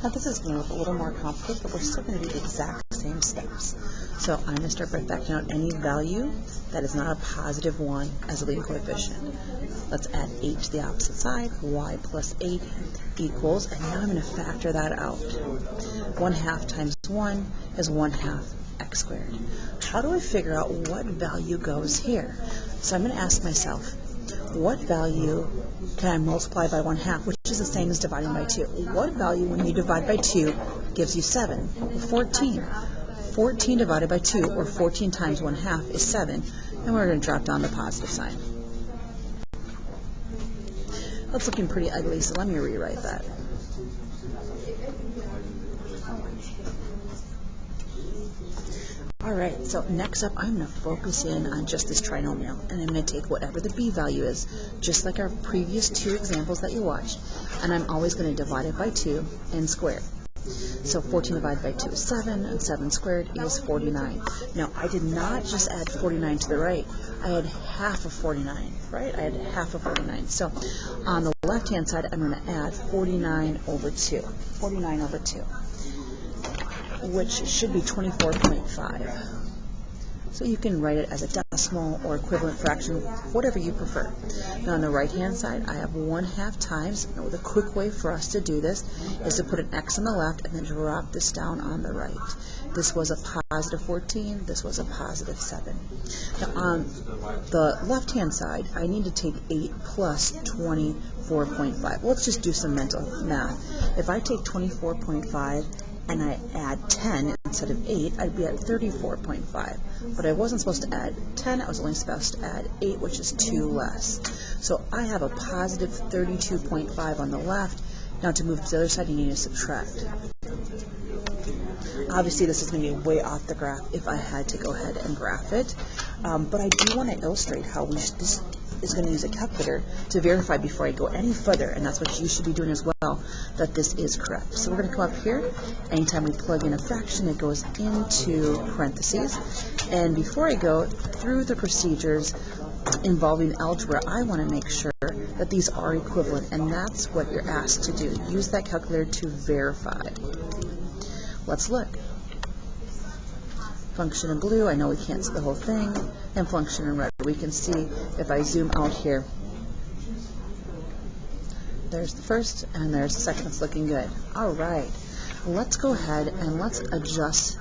Now this is going to look a little more complicated, but we're still going to do the exact same steps. So I'm going to start by factoring out any value that is not a positive 1 as a leading coefficient. Let's add 8 to the opposite side. Y plus 8 equals, and now I'm going to factor that out. 1/2 times 1 is 1/2 x squared. How do I figure out what value goes here? So I'm going to ask myself, what value can I multiply by 1/2, which is the same as dividing by 2? What value, when you divide by 2, gives you 7? 14. 14 divided by 2, or 14 times 1/2, is 7, and we're going to drop down the positive sign. That's looking pretty ugly, so let me rewrite that. Alright, so next up I'm going to focus in on just this trinomial, and I'm going to take whatever the b value is, just like our previous 2 examples that you watched, and I'm always going to divide it by 2 and square. So 14 divided by 2 is 7, and 7 squared is 49. Now, I did not just add 49 to the right, I had half of 49, right? I had half of 49. So on the left-hand side, I'm going to add 49 over 2. 49 over 2. Which should be 24.5. So you can write it as a decimal or equivalent fraction, whatever you prefer. Now on the right-hand side, I have 1/2 times. Now, the quick way for us to do this is to put an x on the left and then drop this down on the right. This was a positive 14. This was a positive 7. Now on the left-hand side, I need to take 8 plus 24.5. Let's just do some mental math. If I take 24.5 and I add 10 instead of 8, I'd be at 34.5. But I wasn't supposed to add 10, I was only supposed to add 8, which is 2 less. So I have a positive 32.5 on the left. Now to move to the other side, you need to subtract. Obviously this is going to be way off the graph if I had to go ahead and graph it. But I do want to illustrate how this is going to use a calculator to verify before I go any further, and that's what you should be doing as well, that this is correct. So we're going to come up here. Anytime we plug in a fraction, it goes into parentheses. And before I go through the procedures involving algebra, I want to make sure that these are equivalent, and that's what you're asked to do. Use that calculator to verify. Let's look. Function in blue, I know we can't see the whole thing, and function in red. We can see if I zoom out here. There's the first, and there's the second. It's looking good. All right, let's go ahead and let's adjust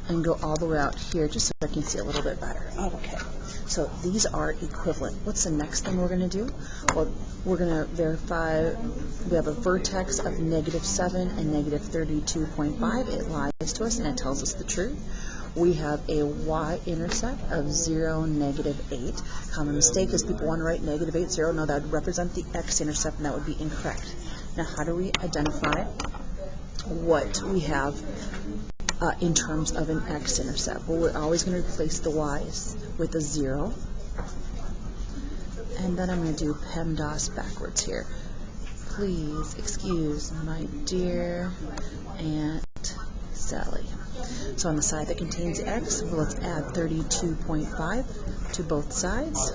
and go all the way out here just so I can see a little bit better. Okay, so these are equivalent. What's the next thing we're going to do? Well, we're going to verify we have a vertex of -7 and -32.5. It lies to us and it tells us the truth. We have a y-intercept of 0, -8. Common mistake is people want to write -8, 0. No, that would represent the x-intercept, and that would be incorrect. Now, how do we identify what we have in terms of an x-intercept? Well, we're always going to replace the y's with a 0. And then I'm going to do PEMDAS backwards here. Please excuse my dear Aunt Sally. So on the side that contains x, well, let's add 32.5 to both sides.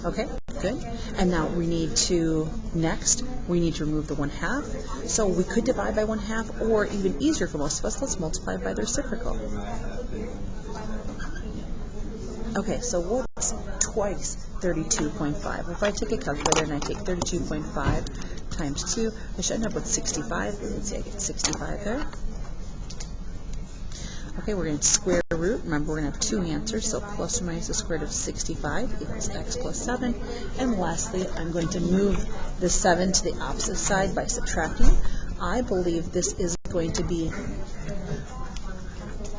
Okay, good. And now we need to, next, we need to remove the 1/2. So we could divide by 1/2, or even easier for most of us, let's multiply by the reciprocal. Okay, so what's twice 32.5? If I take a calculator and I take 32.5 times 2, I should end up with 65. Let's see, I get 65 there. Okay, we're going to square root. Remember, we're going to have 2 answers, so plus or minus the square root of 65 equals x plus 7. And lastly, I'm going to move the 7 to the opposite side by subtracting. I believe this is going to be...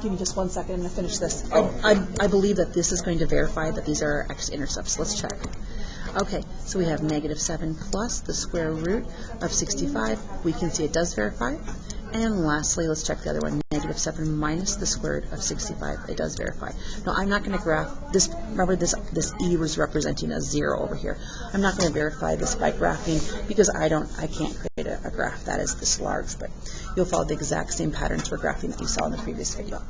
Give me just 1 second, I'm going to finish this. I believe that this is going to verify that these are x-intercepts. Let's check. Okay, so we have -7 plus the square root of 65. We can see it does verify. And lastly, let's check the other one, -7 minus the square root of 65. It does verify. Now, I'm not going to graph this. Remember, this e was representing a 0 over here. I'm not going to verify this by graphing because I can't create a graph that is this large. But you'll follow the exact same patterns for graphing that you saw in the previous video.